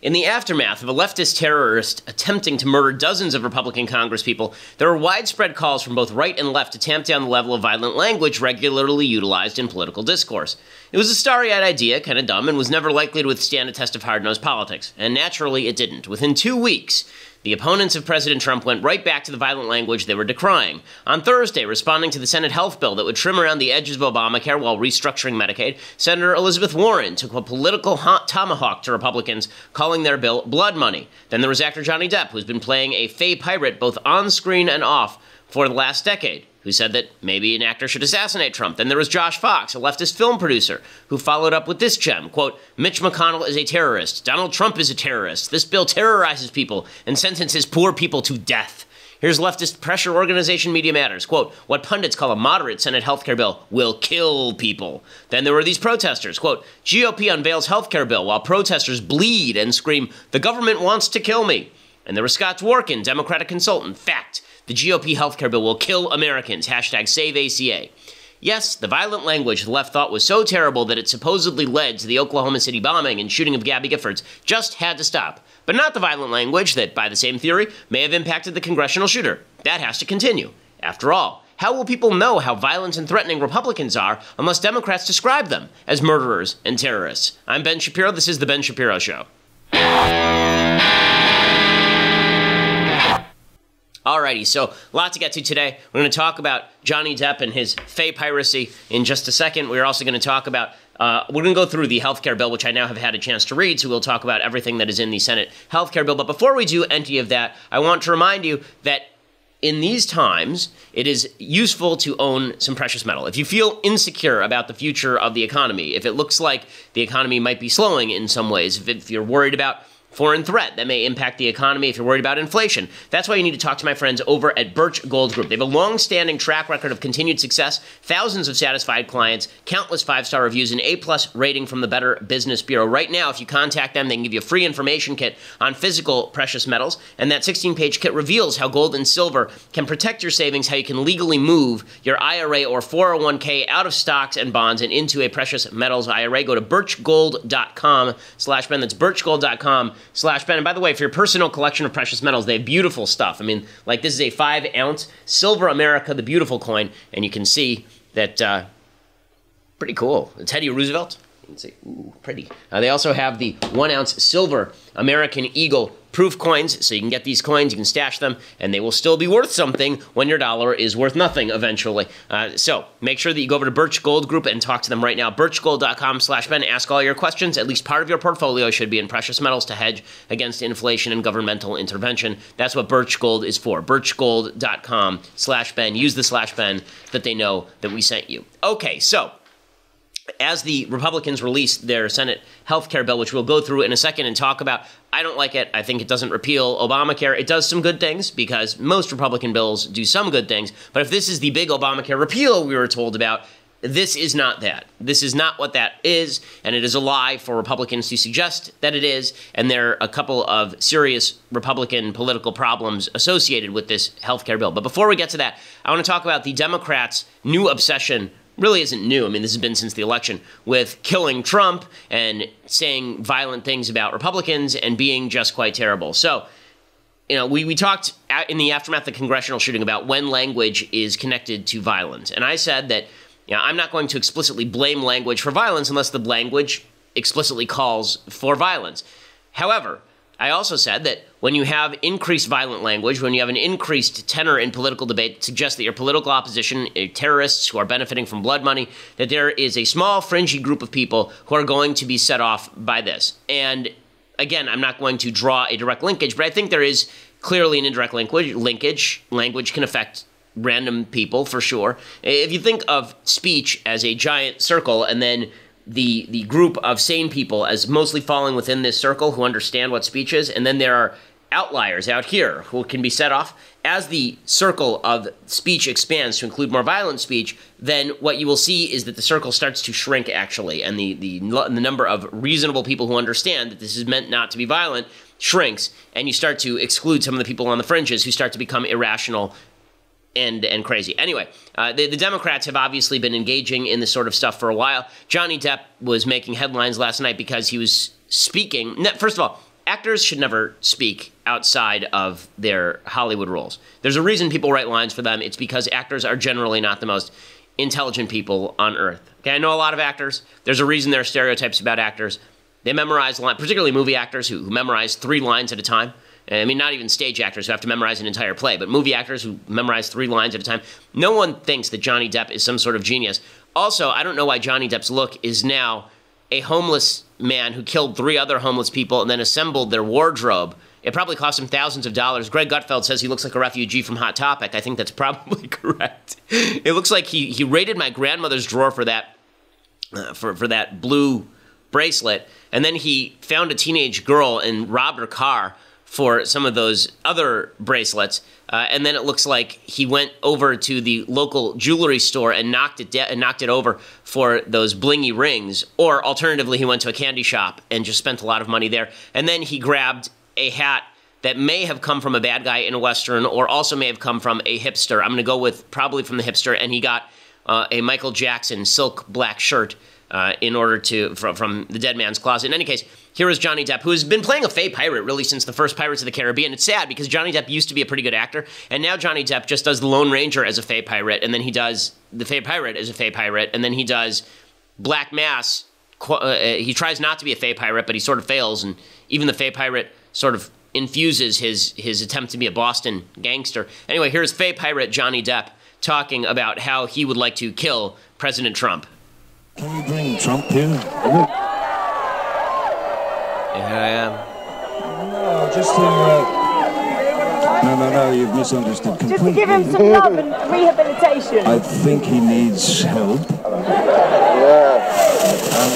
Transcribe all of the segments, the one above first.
In the aftermath of a leftist terrorist attempting to murder dozens of Republican congresspeople, there were widespread calls from both right and left to tamp down the level of violent language regularly utilized in political discourse. It was a starry-eyed idea, kind of dumb, and was never likely to withstand a test of hard-nosed politics. And naturally, it didn't. Within 2 weeks, the opponents of President Trump went right back to the violent language they were decrying. On Thursday, responding to the Senate health bill that would trim around the edges of Obamacare while restructuring Medicaid, Senator Elizabeth Warren took a political tomahawk to Republicans, calling their bill blood money. Then there was actor Johnny Depp, who's been playing a fey pirate both on screen and off for the last decade, who said that maybe an actor should assassinate Trump. Then there was Josh Fox, a leftist film producer, who followed up with this gem, quote, Mitch McConnell is a terrorist. Donald Trump is a terrorist. This bill terrorizes people and sentences poor people to death. Here's leftist pressure organization Media Matters, quote, what pundits call a moderate Senate healthcare bill will kill people. Then there were these protesters, quote, GOP unveils healthcare bill while protesters bleed and scream, the government wants to kill me. And there was Scott Dworkin, Democratic consultant, fact, the GOP healthcare bill will kill Americans, hashtag SaveACA. Yes, the violent language the left thought was so terrible that it supposedly led to the Oklahoma City bombing and shooting of Gabby Giffords just had to stop. But not the violent language that, by the same theory, may have impacted the congressional shooter. That has to continue. After all, how will people know how violent and threatening Republicans are unless Democrats describe them as murderers and terrorists? I'm Ben Shapiro. This is The Ben Shapiro Show. Alrighty, so a lot to get to today. We're going to talk about Johnny Depp and his fey piracy in just a second. We're also going to talk about, we're going to go through the healthcare bill, which I now have had a chance to read, so we'll talk about everything that is in the Senate healthcare bill. But before we do any of that, I want to remind you that in these times, it is useful to own some precious metal. If you feel insecure about the future of the economy, if it looks like the economy might be slowing in some ways, if you're worried about foreign threat that may impact the economy, if you're worried about inflation. That's why you need to talk to my friends over at Birch Gold Group. They have a long-standing track record of continued success, thousands of satisfied clients, countless 5-star reviews, an A-plus rating from the Better Business Bureau. Right now, if you contact them, they can give you a free information kit on physical precious metals, and that 16-page kit reveals how gold and silver can protect your savings, how you can legally move your IRA or 401k out of stocks and bonds and into a precious metals IRA. Go to birchgold.com/Ben. That's birchgold.com/Ben. And by the way, for your personal collection of precious metals, they have beautiful stuff. I mean, like this is a 5-ounce Silver America, the beautiful coin, and you can see that, pretty cool. Teddy Roosevelt. You can see, ooh, pretty. They also have the 1-ounce Silver American Eagle proof coins, so you can get these coins, you can stash them, and they will still be worth something when your dollar is worth nothing eventually. So make sure that you go over to Birch Gold Group and talk to them right now. birchgold.com/Ben. Ask all your questions. At least part of your portfolio should be in precious metals to hedge against inflation and governmental intervention. That's what Birch Gold is for. birchgold.com/Ben. Use the /Ben that they know that we sent you. Okay, so as the Republicans release their Senate healthcare bill, which we'll go through in a second and talk about, I don't like it. I think it doesn't repeal Obamacare. It does some good things because most Republican bills do some good things. But if this is the big Obamacare repeal we were told about, this is not that. This is not what that is, and it is a lie for Republicans to suggest that it is, and there are a couple of serious Republican political problems associated with this healthcare bill. But before we get to that, I want to talk about the Democrats' new obsession. Really isn't new. I mean, this has been since the election, with killing Trump and saying violent things about Republicans and being just quite terrible. So, you know, we talked in the aftermath of the congressional shooting about when language is connected to violence. And I said that, you know, I'm not going to explicitly blame language for violence unless the language explicitly calls for violence. However, I also said that when you have increased violent language, when you have an increased tenor in political debate that suggests that your political opposition, terrorists who are benefiting from blood money, that there is a small, fringy group of people who are going to be set off by this. And again, I'm not going to draw a direct linkage, but I think there is clearly an indirect linkage. Language can affect random people, for sure. If you think of speech as a giant circle and then the group of sane people as mostly falling within this circle who understand what speech is, and then there are outliers out here who can be set off. As the circle of speech expands to include more violent speech, then what you will see is that the circle starts to shrink, actually, and the number of reasonable people who understand that this is meant not to be violent shrinks, and you start to exclude some of the people on the fringes who start to become irrational and crazy. Anyway, the Democrats have obviously been engaging in this sort of stuff for a while. Johnny Depp was making headlines last night because he was speaking. First of all, actors should never speak outside of their Hollywood roles. There's a reason people write lines for them. It's because actors are generally not the most intelligent people on earth. Okay, I know a lot of actors. There's a reason there are stereotypes about actors. They memorize lines, particularly movie actors who memorize 3 lines at a time. I mean, not even stage actors who have to memorize an entire play, but movie actors who memorize 3 lines at a time. No one thinks that Johnny Depp is some sort of genius. Also, I don't know why Johnny Depp's look is now a homeless man who killed 3 other homeless people and then assembled their wardrobe. It probably cost him thousands of dollars. Greg Gutfeld says he looks like a refugee from Hot Topic. I think that's probably correct. It looks like he raided my grandmother's drawer for that for that blue bracelet, and then he found a teenage girl and robbed her car for some of those other bracelets. And then it looks like he went over to the local jewelry store and knocked it over for those blingy rings. Or alternatively, he went to a candy shop and just spent a lot of money there. And then he grabbed a hat that may have come from a bad guy in a Western or also may have come from a hipster. I'm going to go with probably from the hipster. And he got a Michael Jackson silk black shirt in order to from the dead man's closet. In any case, here is Johnny Depp, who has been playing a fey pirate really since the first Pirates of the Caribbean. It's sad because Johnny Depp used to be a pretty good actor, and now Johnny Depp just does the Lone Ranger as a fey pirate, and then he does the fey pirate as a fey pirate, and then he does Black Mass. He tries not to be a fey pirate, but he sort of fails, and even the fey pirate sort of infuses his attempt to be a Boston gangster. Anyway, here's fey pirate Johnny Depp talking about how he would like to kill President Trump. Can you bring Trump here? Here I am. No, just to... No, you've misunderstood completely. Just to give him some love and rehabilitation. I think he needs help. I'm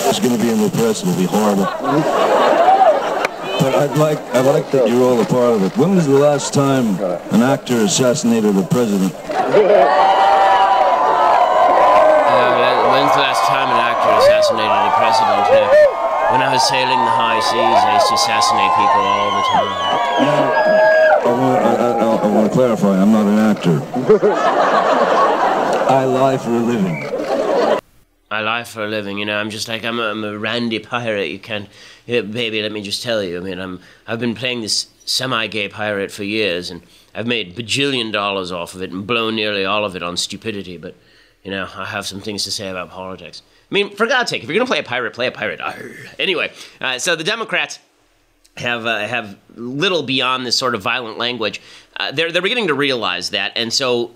just going to be in the press. It'll be horrible. But I'd like that you're all a part of it. When was the last time an actor assassinated a president? When's the last time an actor assassinated a president? When I was sailing the high seas, I used to assassinate people all the time. I want to clarify, I'm not an actor. I lie for a living. I lie for a living, you know. I'm just like, I'm a randy pirate. You can't, baby, let me just tell you. I mean, I've been playing this semi-gay pirate for years, and I've made bajillion dollars off of it and blown nearly all of it on stupidity, but, you know, I have some things to say about politics. I mean, for God's sake, if you're going to play a pirate, play a pirate. Arr. Anyway, so the Democrats have little beyond this sort of violent language. They're beginning to realize that, and so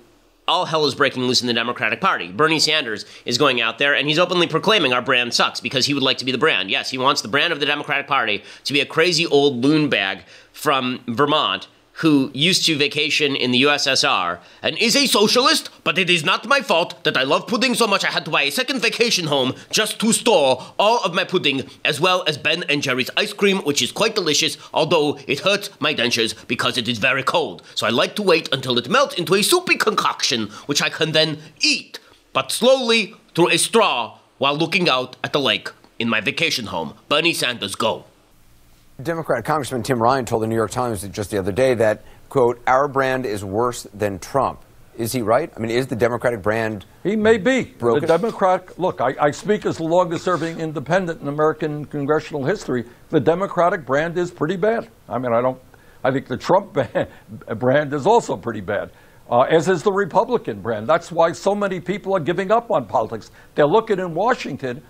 all hell is breaking loose in the Democratic Party. Bernie Sanders is going out there, and he's openly proclaiming our brand sucks because he would like to be the brand. Yes, he wants the brand of the Democratic Party to be a crazy old loon bag from Vermont who used to vacation in the USSR and is a socialist, but it is not my fault that I love pudding so much I had to buy a second vacation home just to store all of my pudding, as well as Ben & Jerry's ice cream, which is quite delicious, although it hurts my dentures because it is very cold. So I like to wait until it melts into a soupy concoction, which I can then eat, but slowly through a straw while looking out at the lake in my vacation home. Bernie Sanders, go. Democrat Congressman Tim Ryan told the New York Times just the other day that, quote, our brand is worse than Trump. Is he right? I mean, is the Democratic brand He may be. broken? The Democratic, look, I speak as the longest-serving independent in American congressional history. The Democratic brand is pretty bad. I mean, I think the Trump brand is also pretty bad, as is the Republican brand. That's why so many people are giving up on politics. They're looking in Washington,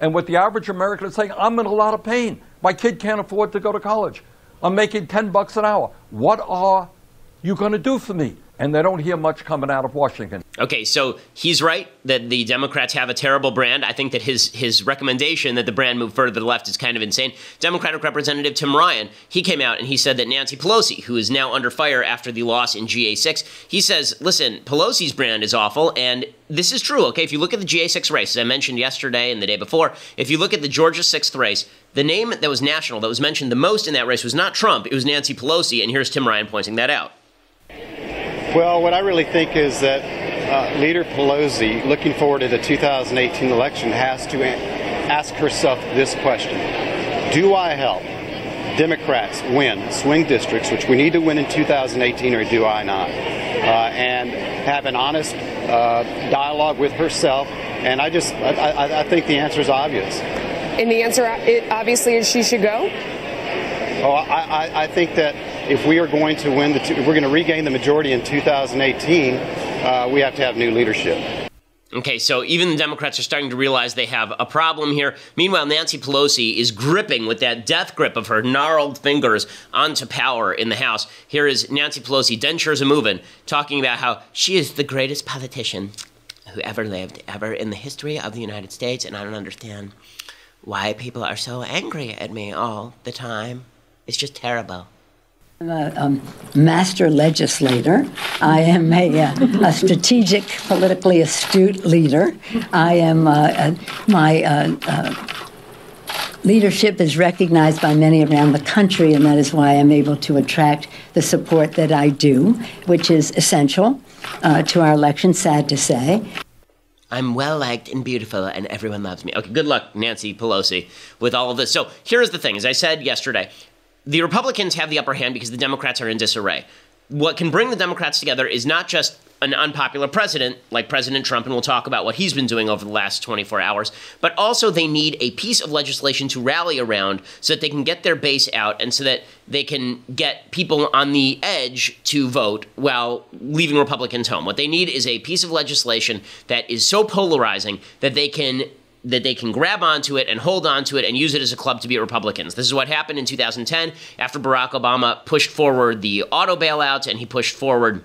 and what the average American is saying, I'm in a lot of pain. My kid can't afford to go to college. I'm making $10 an hour. What are you going to do for me? And they don't hear much coming out of Washington. Okay, so he's right that the Democrats have a terrible brand. I think that his recommendation that the brand move further to the left is kind of insane. Democratic Representative Tim Ryan, he came out and he said that Nancy Pelosi, who is now under fire after the loss in GA6, he says, listen, Pelosi's brand is awful, and this is true, okay? If you look at the GA6 race, as I mentioned yesterday and the day before, if you look at the Georgia 6th race, the name that was national, that was mentioned the most in that race was not Trump, it was Nancy Pelosi, and here's Tim Ryan pointing that out. Well, what I really think is that Leader Pelosi, looking forward to the 2018 election, has to ask herself this question. Do I help Democrats win swing districts, which we need to win in 2018, or do I not? And have an honest dialogue with herself. And I think the answer is obvious. And the answer, obviously, is she should go? Oh, I think that if we are going to win, if we're going to regain the majority in 2018, we have to have new leadership. Okay, so even the Democrats are starting to realize they have a problem here. Meanwhile, Nancy Pelosi is gripping with that death grip of her gnarled fingers onto power in the House. Here is Nancy Pelosi, dentures a-movin', talking about how she is the greatest politician who ever lived, ever in the history of the United States, and I don't understand why people are so angry at me all the time. It's just terrible. I'm a master legislator. I am a strategic, politically astute leader. I am my leadership is recognized by many around the country, and that is why I'm able to attract the support that I do, which is essential to our election, sad to say. I'm well-liked and beautiful, and everyone loves me. Okay, good luck, Nancy Pelosi, with all of this. So here's the thing. As I said yesterday, the Republicans have the upper hand because the Democrats are in disarray. What can bring the Democrats together is not just an unpopular president like President Trump, and we'll talk about what he's been doing over the last 24 hours, but also they need a piece of legislation to rally around so that they can get their base out and so that they can get people on the edge to vote while leaving Republicans home. What they need is a piece of legislation that is so polarizing that they can grab onto it and hold onto it and use it as a club to beat Republicans. This is what happened in 2010 after Barack Obama pushed forward the auto bailouts and he pushed forward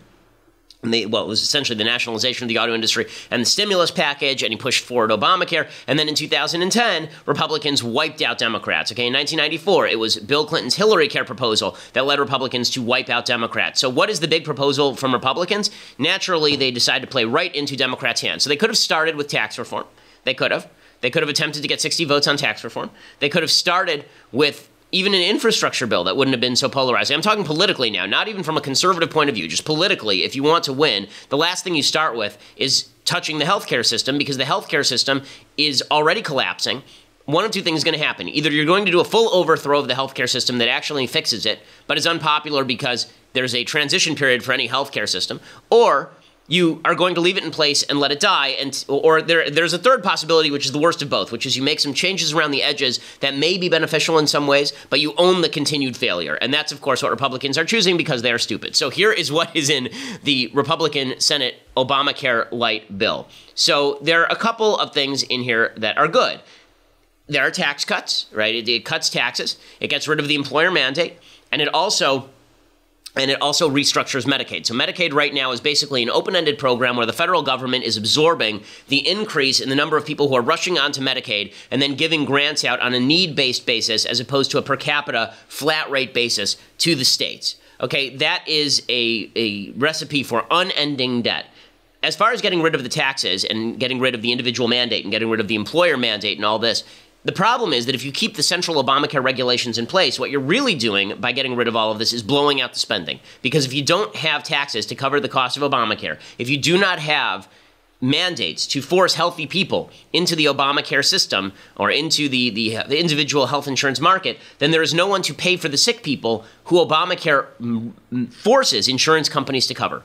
it was essentially the nationalization of the auto industry and the stimulus package, and he pushed forward Obamacare. And then in 2010, Republicans wiped out Democrats. Okay, in 1994, it was Bill Clinton's Hillary Care proposal that led Republicans to wipe out Democrats. So what is the big proposal from Republicans? Naturally, they decided to play right into Democrats' hands. So they could have started with tax reform. They could have attempted to get 60 votes on tax reform. They could have started with even an infrastructure bill that wouldn't have been so polarizing. I'm talking politically now, not even from a conservative point of view, just politically. If you want to win, the last thing you start with is touching the healthcare system, because the healthcare system is already collapsing. One of two things is going to happen. Either you're going to do a full overthrow of the healthcare system that actually fixes it, but is unpopular because there's a transition period for any healthcare system, or you are going to leave it in place and let it die, or there's a third possibility, which is the worst of both, which is you make some changes around the edges that may be beneficial in some ways, but you own the continued failure. And that's, of course, what Republicans are choosing because they are stupid. So here is what is in the Republican Senate Obamacare light bill. So there are a couple of things in here that are good. There are tax cuts, right? It cuts taxes. It gets rid of the employer mandate, and it also restructures Medicaid. So Medicaid right now is basically an open-ended program where the federal government is absorbing the increase in the number of people who are rushing onto Medicaid and then giving grants out on a need-based basis as opposed to a per capita flat rate basis to the states. Okay, that is a recipe for unending debt. As far as getting rid of the taxes and getting rid of the individual mandate and getting rid of the employer mandate and all this, the problem is that if you keep the central Obamacare regulations in place, what you're really doing by getting rid of all of this is blowing out the spending. Because if you don't have taxes to cover the cost of Obamacare, if you do not have mandates to force healthy people into the Obamacare system or into the individual health insurance market, then there is no one to pay for the sick people who Obamacare forces insurance companies to cover.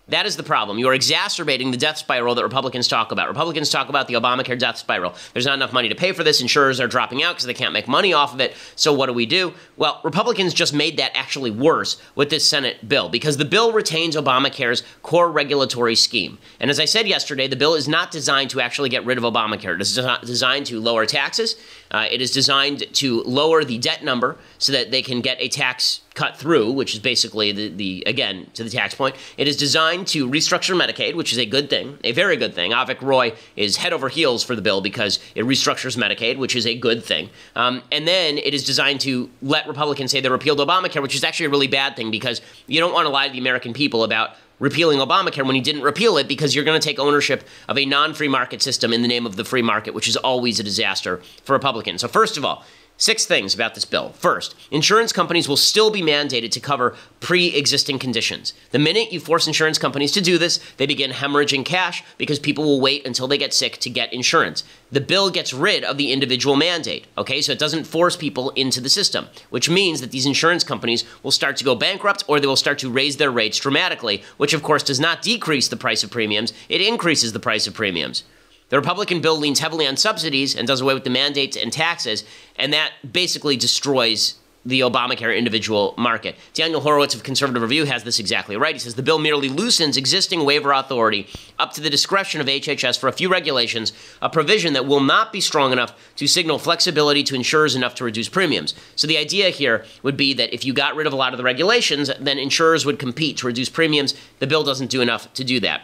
That is the problem. You are exacerbating the death spiral that Republicans talk about. Republicans talk about the Obamacare death spiral. There's not enough money to pay for this. Insurers are dropping out because they can't make money off of it. So what do? Well, Republicans just made that actually worse with this Senate bill because the bill retains Obamacare's core regulatory scheme. And as I said yesterday, the bill is not designed to actually get rid of Obamacare. It is designed to lower taxes. It is designed to lower the debt number so that they can get a tax cut through, which is basically again, to the tax point. It is designed to restructure Medicaid, which is a good thing, a very good thing. Avik Roy is head over heels for the bill because it restructures Medicaid, which is a good thing. And then it is designed to let Republicans say they repealed Obamacare, which is actually a really bad thing because you don't want to lie to the American people about repealing Obamacare when you didn't repeal it because you're going to take ownership of a non-free market system in the name of the free market, which is always a disaster for Republicans. So first of all, 6 things about this bill. First, insurance companies will still be mandated to cover pre-existing conditions. The minute you force insurance companies to do this, they begin hemorrhaging cash because people will wait until they get sick to get insurance. The bill gets rid of the individual mandate, okay? So it doesn't force people into the system, which means that these insurance companies will start to go bankrupt or they will start to raise their rates dramatically, which of course does not decrease the price of premiums, it increases the price of premiums. The Republican bill leans heavily on subsidies and does away with the mandates and taxes, and that basically destroys the Obamacare individual market. Daniel Horowitz of Conservative Review has this exactly right. He says the bill merely loosens existing waiver authority up to the discretion of HHS for a few regulations, a provision that will not be strong enough to signal flexibility to insurers enough to reduce premiums. So the idea here would be that if you got rid of a lot of the regulations, then insurers would compete to reduce premiums. The bill doesn't do enough to do that.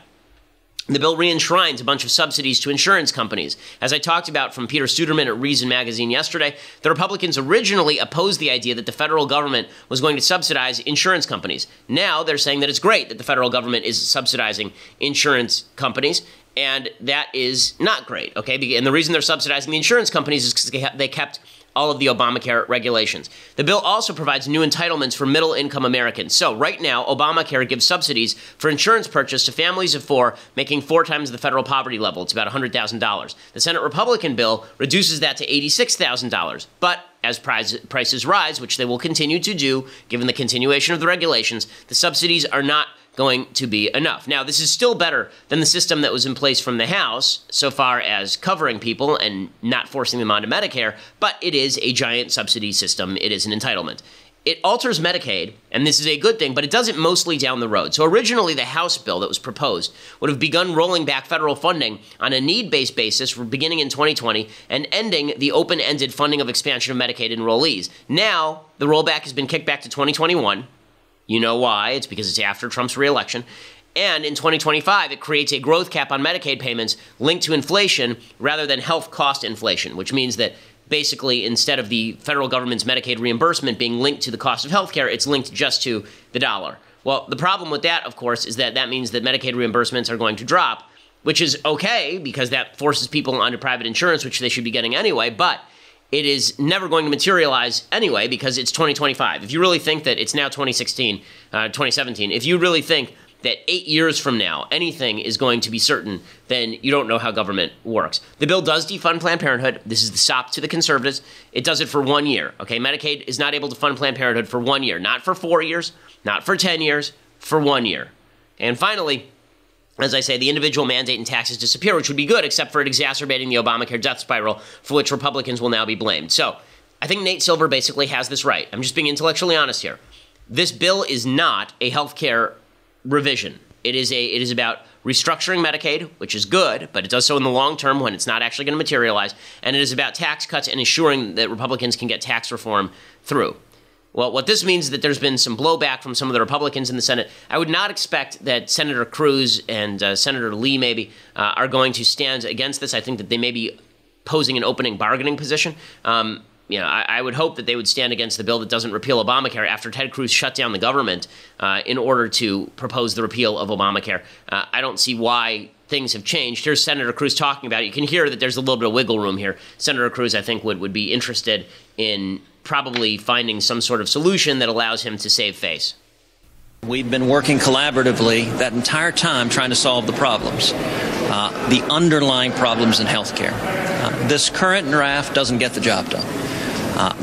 The bill re-enshrines a bunch of subsidies to insurance companies. As I talked about from Peter Suderman at Reason Magazine yesterday, the Republicans originally opposed the idea that the federal government was going to subsidize insurance companies. Now they're saying that it's great that the federal government is subsidizing insurance companies, and that is not great, okay? And the reason they're subsidizing the insurance companies is because they kept all of the Obamacare regulations. The bill also provides new entitlements for middle-income Americans. So right now, Obamacare gives subsidies for insurance purchase to families of 4, making 4 times the federal poverty level. It's about $100,000. The Senate Republican bill reduces that to $86,000. But as prices rise, which they will continue to do, given the continuation of the regulations, the subsidies are not going to be enough. Now, this is still better than the system that was in place from the House so far as covering people and not forcing them onto Medicare, but it is a giant subsidy system. It is an entitlement. It alters Medicaid, and this is a good thing, but it does it mostly down the road. So originally, the House bill that was proposed would have begun rolling back federal funding on a need-based basis beginning in 2020 and ending the open-ended funding of expansion of Medicaid enrollees. Now, the rollback has been kicked back to 2021. You know why? It's because it's after Trump's reelection. And in 2025, it creates a growth cap on Medicaid payments linked to inflation rather than health cost inflation, which means that basically instead of the federal government's Medicaid reimbursement being linked to the cost of health care, it's linked just to the dollar. Well, the problem with that, of course, is that that means that Medicaid reimbursements are going to drop, which is okay because that forces people onto private insurance, which they should be getting anyway, but it is never going to materialize anyway because it's 2025. If you really think that it's now 2017, if you really think that 8 years from now anything is going to be certain, then you don't know how government works. The bill does defund Planned Parenthood. This is the sop to the conservatives. It does it for 1 year. Okay, Medicaid is not able to fund Planned Parenthood for 1 year, not for 4 years, not for 10 years, for 1 year. And finally, as I say, the individual mandate and taxes disappear, which would be good, except for it exacerbating the Obamacare death spiral, for which Republicans will now be blamed. So I think Nate Silver basically has this right. I'm just being intellectually honest here. This bill is not a health care revision. It is about restructuring Medicaid, which is good, but it does so in the long term when it's not actually going to materialize. And it is about tax cuts and ensuring that Republicans can get tax reform through. Well, what this means is that there's been some blowback from some of the Republicans in the Senate. I would not expect that Senator Cruz and Senator Lee maybe are going to stand against this. I think that they may be posing an opening bargaining position. I would hope that they would stand against the bill that doesn't repeal Obamacare after Ted Cruz shut down the government in order to propose the repeal of Obamacare. I don't see why things have changed. Here's Senator Cruz talking about it. You can hear that there's a little bit of wiggle room here. Senator Cruz, I think, would be interested in probably finding some sort of solution that allows him to save face. We've been working collaboratively that entire time trying to solve the problems, the underlying problems in healthcare. This current draft doesn't get the job done.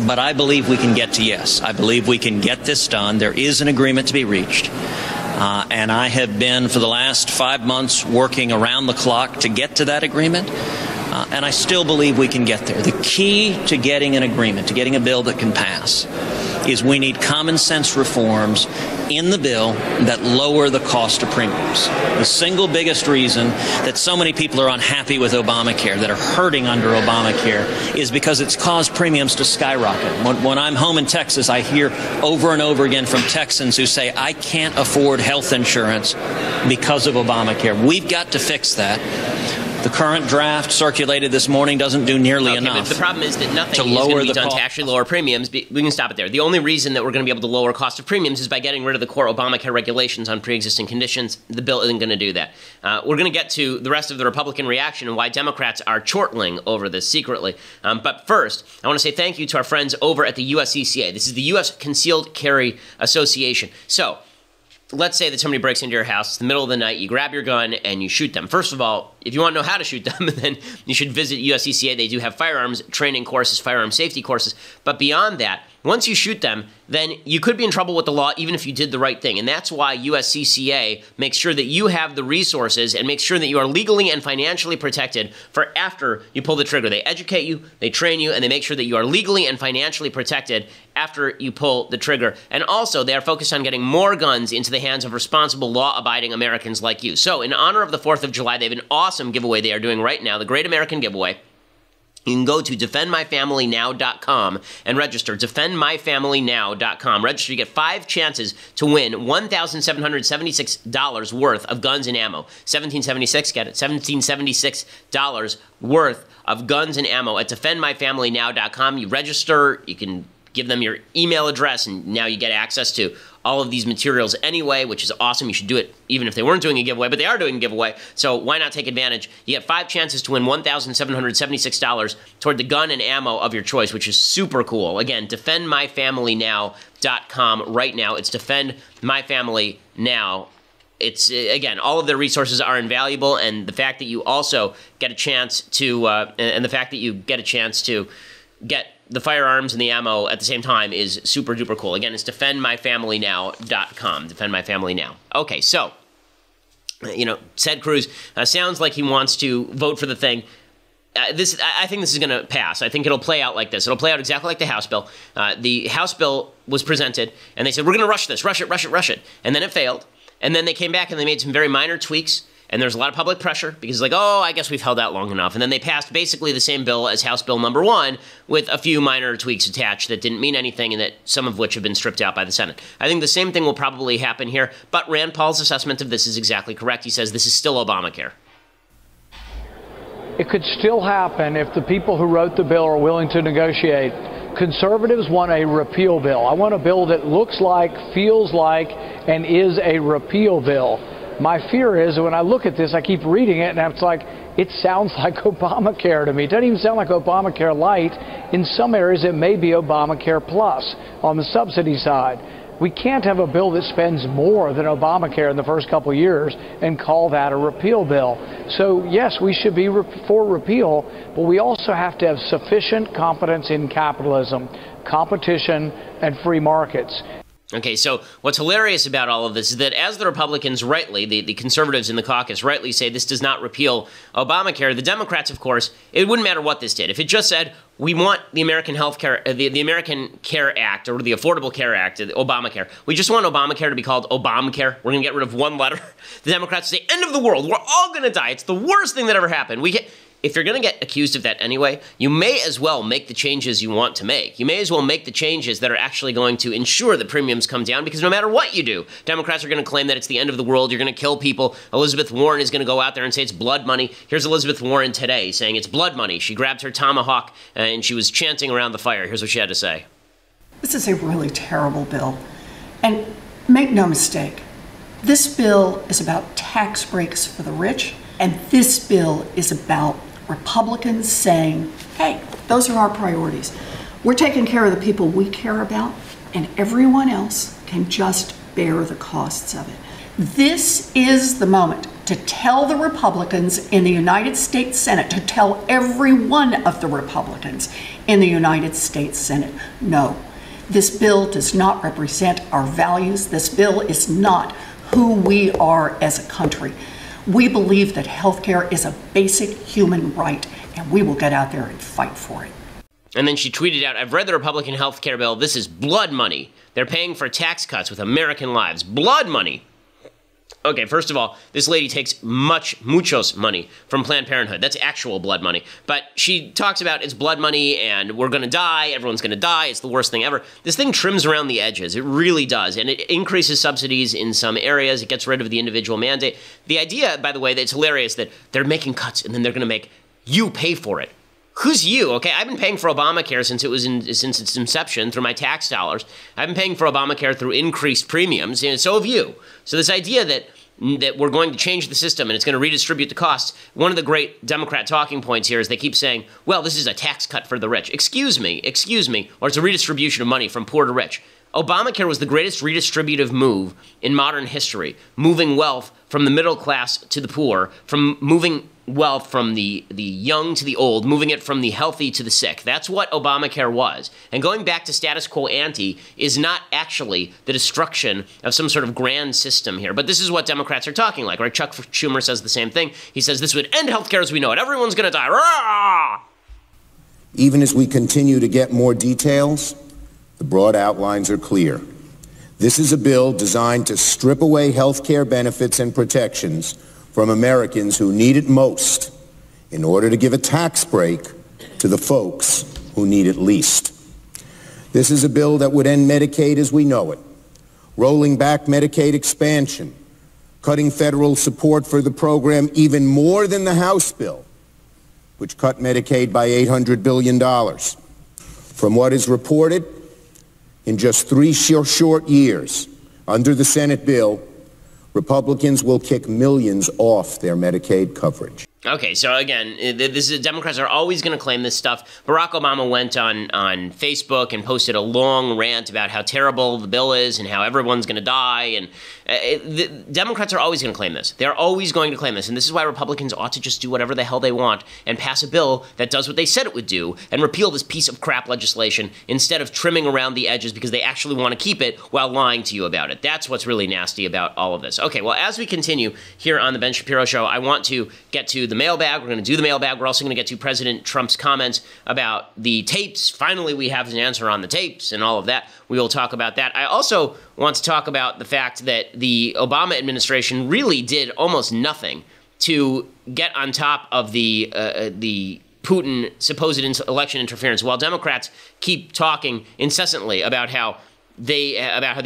But I believe we can get to yes. I believe we can get this done. There is an agreement to be reached. And I have been, for the last 5 months, working around the clock to get to that agreement. And I still believe we can get there. The key to getting an agreement, to getting a bill that can pass, is we need common sense reforms in the bill that lower the cost of premiums. The single biggest reason that so many people are unhappy with Obamacare, that are hurting under Obamacare, is because it's caused premiums to skyrocket. When I'm home in Texas, I hear over and over again from Texans who say, I can't afford health insurance because of Obamacare. We've got to fix that. The current draft circulated this morning doesn't do nearly enough. But the problem is that nothing is going to be done to actually lower premiums. We can stop it there. The only reason that we're going to be able to lower cost of premiums is by getting rid of the core Obamacare regulations on pre-existing conditions. The bill isn't going to do that. We're going to get to the rest of the Republican reaction and why Democrats are chortling over this secretly. But first, I want to say thank you to our friends over at the USCCA. This is the U.S. Concealed Carry Association. So let's say that somebody breaks into your house, it's the middle of the night, you grab your gun and you shoot them. First of all, if you want to know how to shoot them, then you should visit USCCA. They do have firearms training courses, firearm safety courses. But beyond that, once you shoot them, then you could be in trouble with the law even if you did the right thing. And that's why USCCA makes sure that you have the resources and makes sure that you are legally and financially protected for after you pull the trigger. They educate you, they train you, and they make sure that you are legally and financially protected after you pull the trigger. And also, they are focused on getting more guns into the hands of responsible, law-abiding Americans like you. So, in honor of the 4th of July, they have an awesome giveaway they are doing right now, the Great American Giveaway. You can go to defendmyfamilynow.com and register, defendmyfamilynow.com. Register, you get 5 chances to win $1,776 worth of guns and ammo. $1,776, get it? $1,776 worth of guns and ammo at defendmyfamilynow.com. You register, you can give them your email address, and now you get access to all of these materials anyway, which is awesome. You should do it even if they weren't doing a giveaway, but they are doing a giveaway, so why not take advantage? You get 5 chances to win $1,776 toward the gun and ammo of your choice, which is super cool. Again, defendmyfamilynow.com right now. It's defendmyfamilynow. It's, again, all of their resources are invaluable, and the fact that you also get a chance to, get the firearms and the ammo at the same time is super duper cool. Again, it's defendmyfamilynow.com. Defendmyfamilynow. Okay, so, said Cruz, sounds like he wants to vote for the thing. I think this is going to pass. I think it'll play out like this. It'll play out exactly like the House bill. The House bill was presented, and they said, we're going to rush this, rush it. And then it failed. And then they came back and they made some very minor tweaks. And there's a lot of public pressure because I guess we've held out long enough. And then they passed basically the same bill as House Bill number 1 with a few minor tweaks attached that didn't mean anything and that some of which have been stripped out by the Senate. I think the same thing will probably happen here, but Rand Paul's assessment of this is exactly correct. He says this is still Obamacare. It could still happen if the people who wrote the bill are willing to negotiate. Conservatives want a repeal bill. I want a bill that looks like, feels like, and is a repeal bill. My fear is that when I look at this, I keep reading it, and it's like, it sounds like Obamacare to me. It doesn't even sound like Obamacare Light. In some areas, it may be Obamacare Plus on the subsidy side. We can't have a bill that spends more than Obamacare in the first couple of years and call that a repeal bill. So, yes, we should be for repeal, but we also have to have sufficient confidence in capitalism, competition, and free markets. Okay, so what's hilarious about all of this is that as the Republicans rightly, the conservatives in the caucus rightly say this does not repeal Obamacare, the Democrats, of course, it wouldn't matter what this did. If it just said, we want the American Health Care, the American Care Act, or the Affordable Care Act, Obamacare, we just want Obamacare to be called Obamacare. We're going to get rid of one letter. The Democrats say, end of the world. We're all going to die. It's the worst thing that ever happened. If you're going to get accused of that anyway, you may as well make the changes you want to make. You may as well make the changes that are actually going to ensure the premiums come down, because no matter what you do, Democrats are going to claim that it's the end of the world. You're going to kill people. Elizabeth Warren is going to go out there and say it's blood money. Here's Elizabeth Warren today saying it's blood money. She grabbed her tomahawk and she was chanting around the fire. Here's what she had to say. This is a really terrible bill. And make no mistake, this bill is about tax breaks for the rich, and this bill is about Republicans saying, hey, those are our priorities. We're taking care of the people we care about, and everyone else can just bear the costs of it. This is the moment to tell the Republicans in the United States Senate, to tell every one of the Republicans in the United States Senate, no, this bill does not represent our values. This bill is not who we are as a country. We believe that health care is a basic human right, and we will get out there and fight for it. And then she tweeted out, I've read the Republican health care bill. This is blood money. They're paying for tax cuts with American lives. Blood money. Okay, first of all, this lady takes muchos money from Planned Parenthood. That's actual blood money. But she talks about it's blood money and we're going to die, everyone's going to die, it's the worst thing ever. This thing trims around the edges. It really does. And it increases subsidies in some areas. It gets rid of the individual mandate. The idea, by the way, that it's hilarious that they're making cuts and then they're going to make you pay for it. Who's you? Okay, I've been paying for Obamacare since its inception through my tax dollars. I've been paying for Obamacare through increased premiums, and so have you. So this idea that we're going to change the system and it's going to redistribute the costs, one of the great Democrat talking points here is they keep saying, well, this is a tax cut for the rich. Excuse me, or it's a redistribution of money from poor to rich. Obamacare was the greatest redistributive move in modern history, moving wealth from the middle class to the poor, from moving wealth from the young to the old, moving it from the healthy to the sick. That's what Obamacare was. And going back to status quo ante is not actually the destruction of some sort of grand system here. But this is what Democrats are talking like, right? Chuck Schumer says the same thing. He says this would end healthcare as we know it. Everyone's going to die. Rah! Even as we continue to get more details, the broad outlines are clear. This is a bill designed to strip away health care benefits and protections from Americans who need it most in order to give a tax break to the folks who need it least. This is a bill that would end Medicaid as we know it, rolling back Medicaid expansion, cutting federal support for the program even more than the House bill, which cut Medicaid by $800 billion. From what is reported, in just 3 short years, under the Senate bill, Republicans will kick millions off their Medicaid coverage. Okay, so again, Democrats are always going to claim this stuff. Barack Obama went on Facebook and posted a long rant about how terrible the bill is and how everyone's going to die. And the Democrats are always going to claim this. They're always going to claim this. And this is why Republicans ought to just do whatever the hell they want and pass a bill that does what they said it would do and repeal this piece of crap legislation instead of trimming around the edges because they actually want to keep it while lying to you about it. That's what's really nasty about all of this. Okay, well, as we continue here on the Ben Shapiro Show, I want to get to the mailbag. We're going to do the mailbag. We're also going to get to President Trump's comments about the tapes. Finally, we have an answer on the tapes and all of that. We will talk about that. I also want to talk about the fact that the Obama administration really did almost nothing to get on top of the Putin supposed election interference, while Democrats keep talking incessantly about how the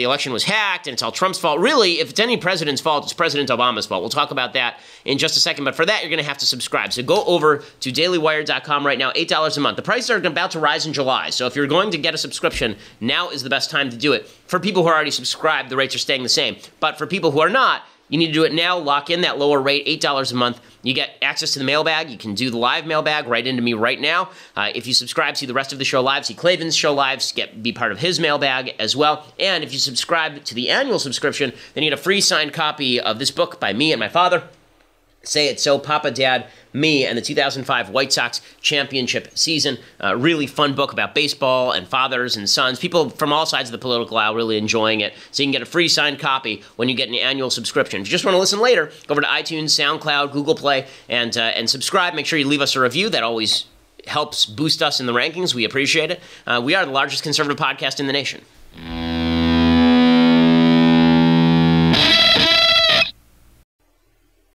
election was hacked and it's all Trump's fault. Really, if it's any president's fault, it's President Obama's fault. We'll talk about that in just a second. But for that, you're going to have to subscribe. So go over to dailywire.com right now, $8 a month. The prices are about to rise in July. So if you're going to get a subscription, now is the best time to do it. For people who are already subscribed, the rates are staying the same. But for people who are not, you need to do it now. Lock in that lower rate, $8 a month. You get access to the mailbag. You can do the live mailbag right into me right now. If you subscribe, see the rest of the show live, see Clavin's show live, be part of his mailbag as well. And if you subscribe to the annual subscription, then you get a free signed copy of this book by me and my father. Say It So, Papa, Dad, Me, and the 2005 White Sox championship season. Really fun book about baseball and fathers and sons. People from all sides of the political aisle really enjoying it. So you can get a free signed copy when you get an annual subscription. If you just want to listen later, go over to iTunes, SoundCloud, Google Play, and subscribe. Make sure you leave us a review. That always helps boost us in the rankings. We appreciate it. We are the largest conservative podcast in the nation.